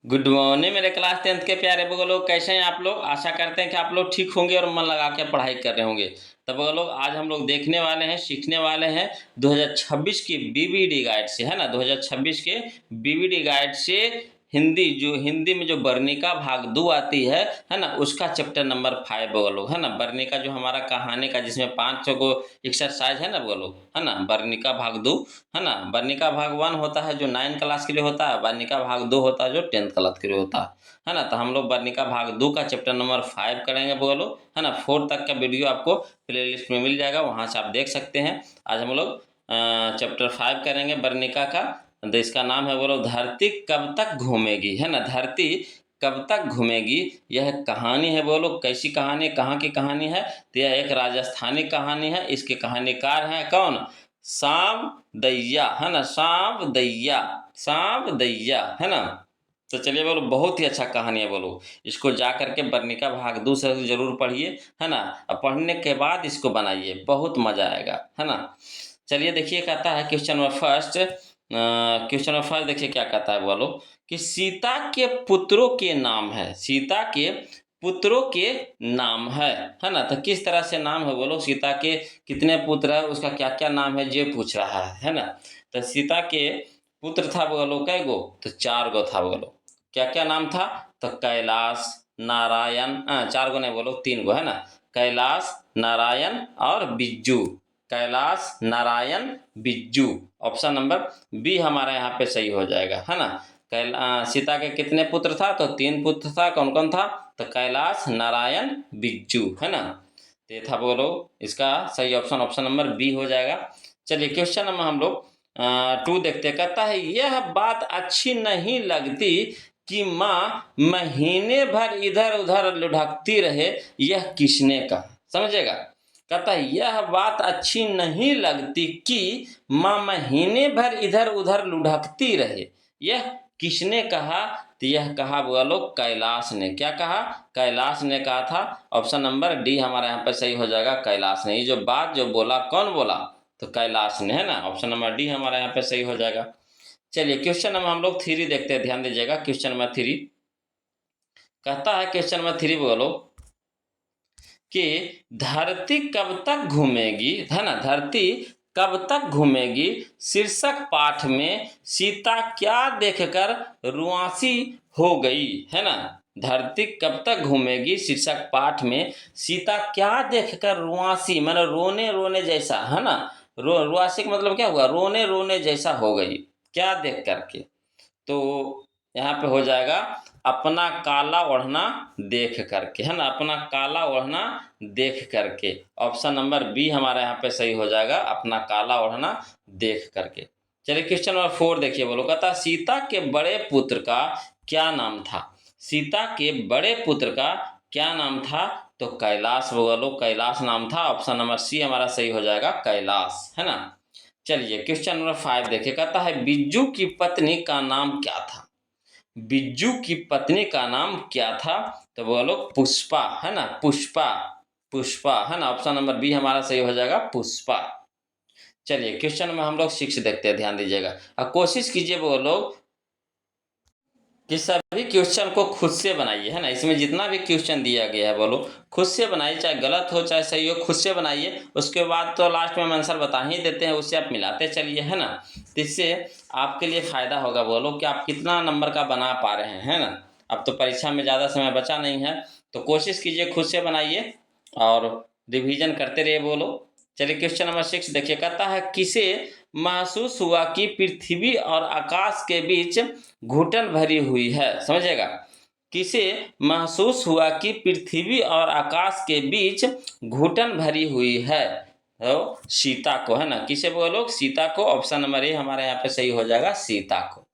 Good morning मेरे class 10th के प्यारे बगो लोग, कैसे हैं आप लोग। आशा करते हैं कि आप लोग ठीक होंगे और मन लगा के पढ़ाई कर रहे होंगे। तब बगो लोग आज हम लोग देखने वाले हैं, सीखने वाले हैं 2026 की बीबीडी गाइड से, है ना। 2026 के बीबीडी गाइड से हिंदी में जो वर्णिका भाग 2 आती है ना, उसका चैप्टर नंबर 5 बगो लोग, है ना। वर्णिका जो हमारा कहानी का, जिसमें 500 को एक्सरसाइज है ना बगो लोग, है ना। वर्णिका भाग 2, है ना। वर्णिका भाग 1 होता है जो 9 क्लास के लिए होता है, वर्णिका भाग 2 होता है जो 10th क्लास के लिए होता है ना। तो हम लोग वर्णिका भाग 2 का चैप्टर नंबर 5 करेंगे बोलो, है ना। 4 तक का वीडियो आपको प्लेलिस्ट में मिल जाएगा, वहाँ से आप देख सकते हैं। आज हम लोग चैप्टर 5 करेंगे वर्णिका का। तो इसका नाम है बोलो, धरती कब तक घूमेगी, है ना। धरती कब तक घूमेगी, यह कहानी है बोलो। कैसी कहानी, कहाँ की कहानी है? तो यह एक राजस्थानी कहानी है। इसके कहानीकार हैं कौन? सांप दैया, है ना। सांप दैया, सांप दैया, है ना। तो चलिए बोलो, बहुत ही अच्छा कहानी है बोलो। इसको जा करके वर्णिका भाग 2 से जरूर पढ़िए, है ना। अब पढ़ने के बाद इसको बनाइए, बहुत मजा आएगा, है ना। चलिए देखिए, कहता है question number first. Question number first देखिए क्या कहता है बोलो, कि सीता के पुत्रों के नाम है। सीता के पुत्रों के नाम है ना। तो किस तरह से नाम है बोलो, सीता के कितने पुत्र है, उसका क्या क्या नाम है, ये पूछ रहा है ना। तो सीता के पुत्र था बोलो कै गो, तो 4 गो था बोलो। क्या क्या नाम था? तो कैलाश, नारायण, 4 गो नहीं बोलो, 3 गो, है ना। कैलाश, नारायण और बिज्जू। कैलाश, नारायण, बिज्जू। ऑप्शन नंबर बी हमारा यहाँ पे सही हो जाएगा, है ना। सीता के कितने पुत्र था? तो 3 पुत्र था। कौन कौन था? तो कैलाश, नारायण, बिज्जू, है ना। तो ये था बोलो, इसका सही ऑप्शन ऑप्शन नंबर बी हो जाएगा। चलिए क्वेश्चन नंबर हम लोग 2 देखते। कहता है, यह बात अच्छी नहीं लगती कि माँ महीने भर इधर उधर लुढ़कती रहे, यह किसने कहा? समझेगा। कहता है, यह बात अच्छी नहीं लगती कि माँ महीने भर इधर उधर लुढ़कती रहे, यह किसने कहा? तो यह कहा बोलो कैलाश ने। क्या कहा? कैलाश ने कहा था। ऑप्शन नंबर डी हमारा यहाँ पे सही हो जाएगा, कैलाश ने। ये जो बात जो बोला, कौन बोला? तो कैलाश ने, है ना। ऑप्शन नंबर डी हमारा यहाँ पे सही हो जाएगा। चलिए क्वेश्चन नंबर हम लोग 3 देखते हैं, ध्यान दीजिएगा। क्वेश्चन नंबर 3 कहता है, क्वेश्चन नंबर 3 बोलो कि धरती कब तक घूमेगी, है ना। धरती कब तक घूमेगी शीर्षक पाठ में सीता क्या देखकर रुआंसी हो गई, है ना। धरती कब तक घूमेगी शीर्षक पाठ में सीता क्या देखकर रुआंसी, मतलब रोने रोने जैसा, है ना। रुआंसी का मतलब क्या हुआ? रोने रोने जैसा हो गई, क्या देख करके। तो यहाँ पे हो जाएगा अपना काला ओढ़ना देख करके, है ना। अपना काला ओढ़ना देख करके। ऑप्शन नंबर बी हमारा यहाँ पे सही हो जाएगा, अपना काला ओढ़ना देख करके। चलिए क्वेश्चन नंबर 4 देखिए बोलो। कहता, सीता के बड़े पुत्र का क्या नाम था? सीता के बड़े पुत्र का क्या नाम था? तो कैलाश बोलो, कैलाश नाम था। ऑप्शन नंबर सी हमारा सही हो जाएगा, कैलाश, है ना। चलिए क्वेश्चन नंबर 5 देखिए। कहता है, बिज्जू की पत्नी का नाम क्या था? बिज्जू की पत्नी का नाम क्या था? तो बोलो पुष्पा, है ना। पुष्पा, पुष्पा, है ना। ऑप्शन नंबर बी हमारा सही हो जाएगा, पुष्पा। चलिए क्वेश्चन में हम लोग 6 देखते हैं, ध्यान दीजिएगा और कोशिश कीजिए वो लोग कि सभी क्वेश्चन को खुद से बनाइए, है ना। इसमें जितना भी क्वेश्चन दिया गया है बोलो खुद से बनाइए, चाहे गलत हो चाहे सही हो, खुद से बनाइए। उसके बाद तो लास्ट में हम आंसर बता ही देते हैं, उससे आप मिलाते चलिए, है ना। तो इससे आपके लिए फ़ायदा होगा बोलो कि आप कितना नंबर का बना पा रहे हैं, है ना। अब तो परीक्षा में ज़्यादा समय बचा नहीं है, तो कोशिश कीजिए खुद से बनाइए और रिवीजन करते रहिए बोलो। चलिए क्वेश्चन नंबर 6 देखिए। कहता है, किसे महसूस हुआ कि पृथ्वी और आकाश के बीच घुटन भरी हुई है? समझेगा। किसे महसूस हुआ कि पृथ्वी और आकाश के बीच घुटन भरी हुई है? तो सीता को, है ना। किसे बोलो? सीता को। ऑप्शन नंबर ए हमारे यहाँ पे सही हो जाएगा, सीता को।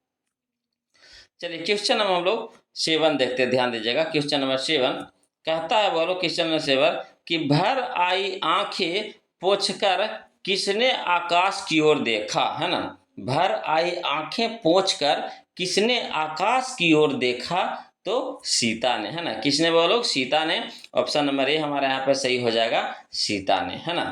चलिए क्वेश्चन नंबर हम लोग 7 देखते हैं, ध्यान दीजिएगा। क्वेश्चन नंबर 7 कहता है बोलो, क्वेश्चन नंबर 7 कि भर आई आंखें पोंछकर किसने आकाश की ओर देखा, है ना। भर आई आंखें पोंछकर किसने आकाश की ओर देखा? तो सीता ने, है ना। किसने बोलो? सीता ने। ऑप्शन नंबर ए हमारे यहाँ पे सही हो जाएगा, सीता ने, है ना।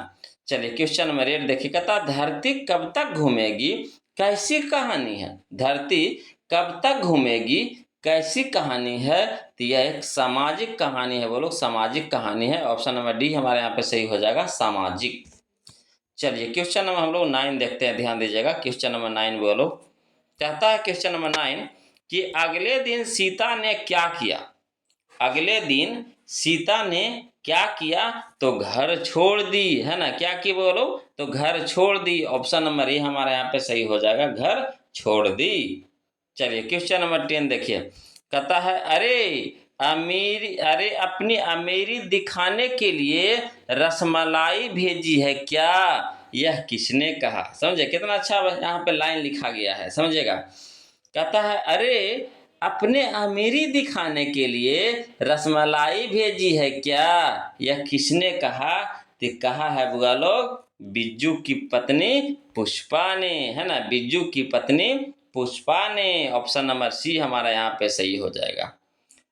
चलिए क्वेश्चन नंबर 8 देखिए। कहता, धरती कब तक घूमेगी कैसी कहानी है? धरती कब तक घूमेगी कैसी कहानी है? तो यह एक सामाजिक कहानी है। बोलो सामाजिक कहानी है। ऑप्शन नंबर डी हमारे यहाँ पे सही हो जाएगा, सामाजिक। चलिए क्वेश्चन नंबर हम लोग 9 देखते हैं, ध्यान दीजिएगा। क्वेश्चन नंबर 9 बोलो, कहता है क्वेश्चन नंबर 9 कि अगले दिन सीता ने क्या किया? अगले दिन सीता ने क्या किया? तो घर छोड़ दी, है ना। क्या की बोलो? तो घर छोड़ दी। ऑप्शन नंबर ए हमारे यहाँ पे सही हो जाएगा, घर छोड़ दी। चलिए क्वेश्चन नंबर 10 देखिए, कहता है अरे अपनी अमीरी दिखाने के लिए रसमलाई भेजी है क्या? यह किसने कहा? समझे कितना अच्छा यहाँ पे लाइन लिखा गया है, समझेगा। कहता है अरे अपने अमीरी दिखाने के लिए रसमलाई भेजी है क्या? यह किसने कहा? तो कहा है बुआ लोग, बिज्जू की पत्नी पुष्पा ने, है ना। बिज्जू की पत्नी पुष्पा ने। ऑप्शन नंबर सी हमारा यहाँ पे सही हो जाएगा।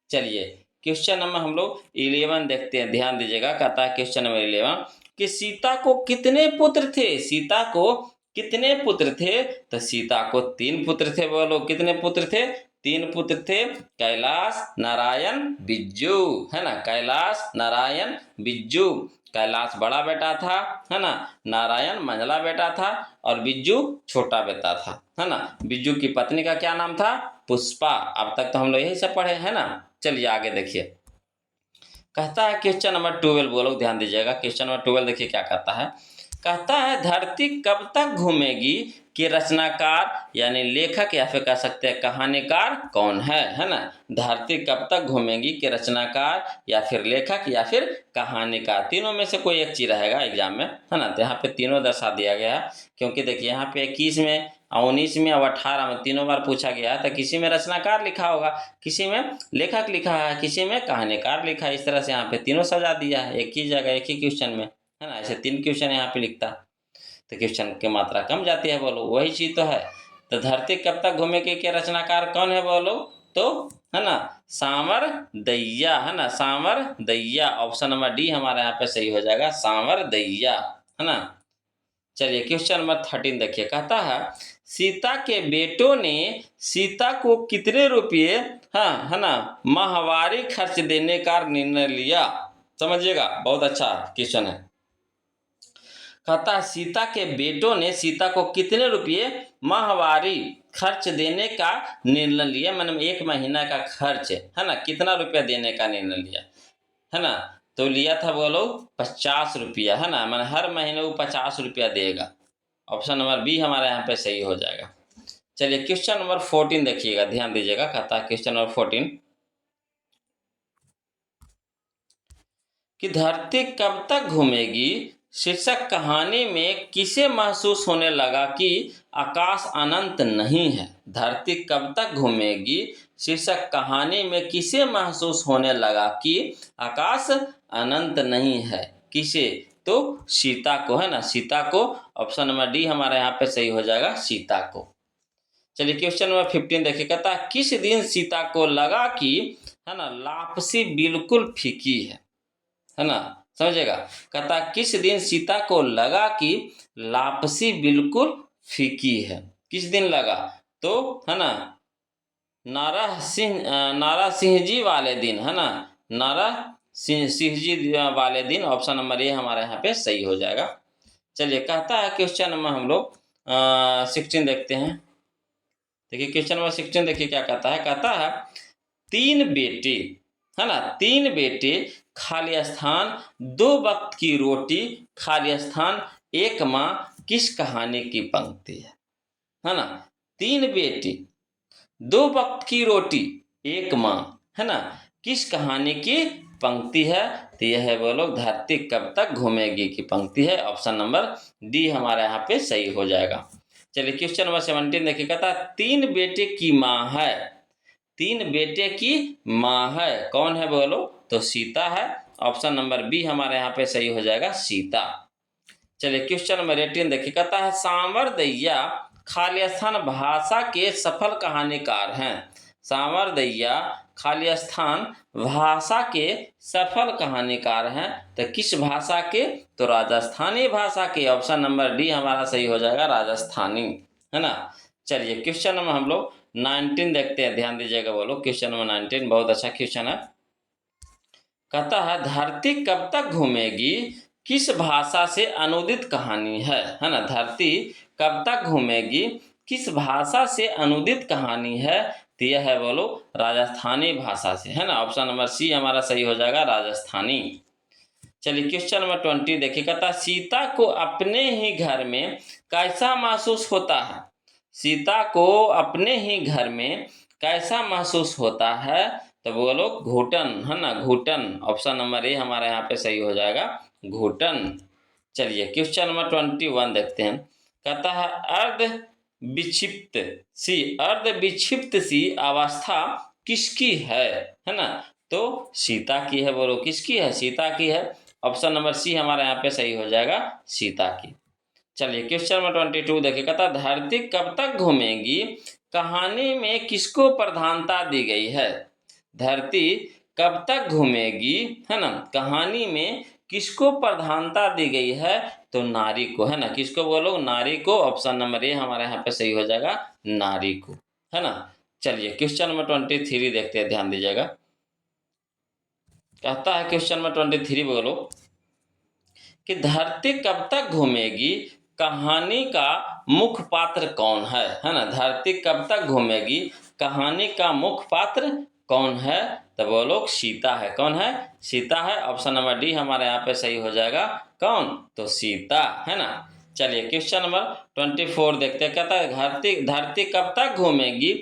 चलिए क्वेश्चन नंबर हम लोग 11 देखते हैं, ध्यान दीजिएगा। कहता है क्वेश्चन नंबर 11 कि सीता को कितने पुत्र थे? सीता को कितने पुत्र थे? तो सीता को 3 पुत्र थे। बोलो कितने पुत्र थे? 3 पुत्र थे, कैलाश, नारायण, बिज्जू, है ना। कैलाश, नारायण, बिज्जू। कैलाश बड़ा बेटा था, है ना। नारायण मंझला बेटा था और बिज्जू छोटा बेटा था, है ना। बिज्जू की पत्नी का क्या नाम था? पुष्पा। अब तक तो हम लोग यही सब पढ़े, है ना। चलिए आगे देखिए, कहता है क्वेश्चन नंबर 12 बोलो, ध्यान दीजिएगा। क्वेश्चन नंबर 12 देखिए क्या कहता है। कहता है धरती कब तक घूमेगी कि रचनाकार यानी लेखक या फिर कह सकते हैं कहानीकार कौन है ना। धरती कब तक घूमेगी कि रचनाकार या फिर लेखक या फिर कहानीकार, तीनों में से कोई एक चीज रहेगा एग्जाम में, है ना। तो यहाँ पे तीनों दर्शा दिया गया है, क्योंकि देखिए यहाँ पे 21 में, 19 में और 18 में तीनों बार पूछा गया है। तो किसी में रचनाकार लिखा होगा, किसी में लेखक लिखा है, किसी में कहानीकार लिखा है। इस तरह से यहाँ पे तीनों सजा दिया है एक ही जगह एक ही क्वेश्चन में, है ना। ऐसे 3 क्वेश्चन यहाँ पे लिखता तो क्वेश्चन की मात्रा कम जाती है। बोलो वही चीज तो है। तो धरती कब तक घूमेगी के रचनाकार कौन है? बोलो तो, है ना, सांवर दैया, है ना। सांवर दैया। ऑप्शन नंबर डी हमारे यहाँ पे सही हो जाएगा, सांवर दैया, है ना। चलिए क्वेश्चन नंबर 13 देखिए, कहता है सीता के बेटों ने सीता को कितने रुपये, हाँ, है ना, माहवारी खर्च देने का निर्णय लिया? समझिएगा, बहुत अच्छा क्वेश्चन है। कहता है सीता के बेटों ने सीता को कितने रुपये माहवारी खर्च देने का निर्णय लिया? मतलब 1 महीना का खर्च, है ना, कितना रुपया देने का निर्णय लिया, है ना। तो लिया था बोलो 50 रुपया, है ना। मैंने हर महीने वो 50 रुपया देगा। ऑप्शन नंबर बी हमारे यहाँ पे सही हो जाएगा। चलिए क्वेश्चन नंबर 14 देखिएगा, ध्यान दीजिएगा। कहता है क्वेश्चन नंबर 14 कि धरती कब तक घूमेगी शीर्षक कहानी में किसे महसूस होने लगा कि आकाश अनंत नहीं है? धरती कब तक घूमेगी शीर्षक कहानी में किसे महसूस होने लगा कि आकाश अनंत नहीं है? किसे? तो सीता को, है ना, सीता को। ऑप्शन नंबर डी हमारे यहाँ पे सही हो जाएगा, सीता को। चलिए क्वेश्चन नंबर 15 देखिए, कहता है किस दिन सीता को लगा कि, है ना, लापसी बिल्कुल फीकी है ना। समझेगा। कहता किस दिन सीता को लगा कि लापसी बिल्कुल फीकी है? किस दिन लगा? तो, है ना, नारा सिंह जी वाले दिन, है ना। नारा सिंह जी वाले दिन। ऑप्शन नंबर ए हमारे यहाँ पे सही हो जाएगा। चलिए कहता है क्वेश्चन नंबर हम लोग 16 देखते हैं। देखिए क्वेश्चन नंबर 16 देखिए क्या कहता है। कहता है 3 बेटे, है ना, 3 बेटे, खाली स्थान, 2 वक्त की रोटी, खाली स्थान, 1 माँ, किस कहानी की पंक्ति है ना। 3 बेटी, 2 वक्त की रोटी, 1 माँ, है ना, किस कहानी की पंक्ति है? तो यह है बोलो धरती कब तक घूमेगी की पंक्ति है। ऑप्शन नंबर डी हमारे यहाँ पे सही हो जाएगा। चलिए क्वेश्चन नंबर 17 देखिए, कहता 3 बेटे की माँ है, 3 बेटे की माँ है, कौन है बोलो? तो सीता है। ऑप्शन नंबर बी हमारे यहाँ पे सही हो जाएगा, सीता। चलिए क्वेश्चन नंबर 18 देखिए, कहता है सांवर दैया खाली स्थान भाषा के सफल कहानीकार हैं। सांवर दैया खाली स्थान भाषा के सफल कहानीकार हैं। तो किस भाषा के? तो राजस्थानी भाषा के। ऑप्शन नंबर डी हमारा सही हो जाएगा, राजस्थानी, है ना। चलिए क्वेश्चन नंबर हम लोग 19 देखते हैं, ध्यान दीजिएगा बोलो। क्वेश्चन नंबर 19 बहुत अच्छा क्वेश्चन है। कहता है धरती कब तक घूमेगी, किस भाषा से अनुदित कहानी है ना। धरती कब तक घूमेगी, किस भाषा से अनुदित कहानी है, तो यह है बोलो राजस्थानी भाषा से, है ना। ऑप्शन नंबर सी हमारा सही हो जाएगा, राजस्थानी। चलिए क्वेश्चन नंबर 20 देखिए। कहता सीता को अपने ही घर में कैसा महसूस होता है, सीता को अपने ही घर में कैसा महसूस होता है, तो बोलो घुटन, है ना, घुटन। ऑप्शन नंबर ए हमारा यहाँ पे सही हो जाएगा, घुटन। चलिए क्वेश्चन नंबर 21 देखते हैं। कहता है अर्ध विक्षिप्त सी अवस्था किसकी है ना। तो सीता की है, बोलो किसकी है, सीता की है। ऑप्शन नंबर सी हमारा यहाँ पे सही हो जाएगा, सीता की। चलिए क्वेश्चन नंबर 22 देखिए। कहता धरती कब तक घूमेगी, कहानी में किसको प्रधानता दी गई है। धरती कब तक घूमेगी, है ना, कहानी में किसको प्रधानता दी गई है, तो नारी को, है ना। किसको बोलो, नारी को। ऑप्शन नंबर ए हमारे यहाँ पे सही हो जाएगा, नारी को, है ना। चलिए क्वेश्चन नंबर 23 देखते हैं, ध्यान दीजिएगा। कहता है क्वेश्चन नंबर 23 बोलो कि धरती कब तक घूमेगी, कहानी का मुख्य पात्र कौन है ना। धरती कब तक घूमेगी, कहानी का मुख्य पात्र कौन है, तो बोलो सीता है। कौन है, सीता है। ऑप्शन नंबर डी हमारे यहाँ पे सही हो जाएगा, कौन, तो सीता, है ना। चलिए क्वेश्चन नंबर 24 देखते हैं। कहता है धरती कब तक घूमेगी,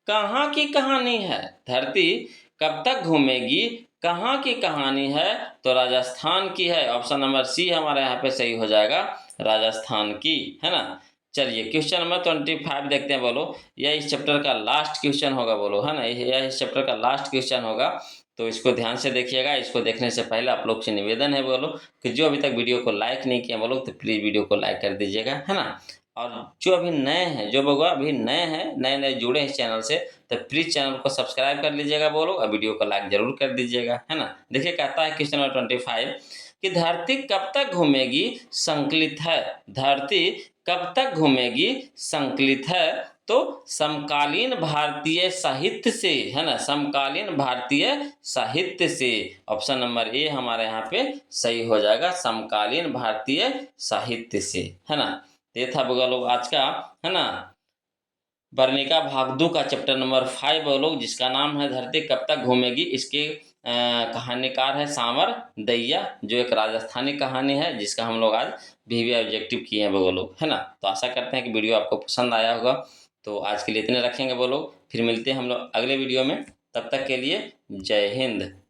कहाँ की कहानी है। धरती कब तक घूमेगी, कहाँ की कहानी है, तो राजस्थान की है। ऑप्शन नंबर सी हमारे यहाँ पे सही हो जाएगा, राजस्थान की, है ना। चलिए क्वेश्चन नंबर 25 देखते हैं। बोलो यह इस चैप्टर का लास्ट क्वेश्चन होगा, बोलो, है ना, यह इस चैप्टर का लास्ट क्वेश्चन होगा, तो इसको ध्यान से देखिएगा। इसको देखने से पहले आप लोग से निवेदन है बोलो कि जो अभी तक वीडियो को लाइक नहीं किया बोलो, तो प्लीज़ वीडियो को लाइक कर दीजिएगा, है ना। और जो अभी नए हैं, जो लोग अभी नए हैं, नए जुड़े हैं इस चैनल से, तो प्लीज़ चैनल को सब्सक्राइब कर लीजिएगा बोलो, और वीडियो को लाइक जरूर कर दीजिएगा, है ना। देखिए कहता है क्वेश्चन नंबर 25 कि धरती कब तक घूमेगी, संकलित है। धरती कब तक घूमेगी, संकलित है, तो समकालीन भारतीय साहित्य से, है ना, समकालीन भारतीय साहित्य से। ऑप्शन नंबर ए हमारे यहाँ पे सही हो जाएगा, समकालीन भारतीय साहित्य से, है ना। ये था लोग आज का, है ना, वर्णिका भाग 2 का चैप्टर नंबर 5 लोग, जिसका नाम है धरती कब तक घूमेगी। इसके कहानीकार है सांवर दैया, जो एक राजस्थानी कहानी है, जिसका हम लोग आज वीवी ऑब्जेक्टिव किए हैं वो लोग, है ना। तो आशा करते हैं कि वीडियो आपको पसंद आया होगा। तो आज के लिए इतने रखेंगे वो लोग, फिर मिलते हैं हम लोग अगले वीडियो में। तब तक के लिए जय हिंद।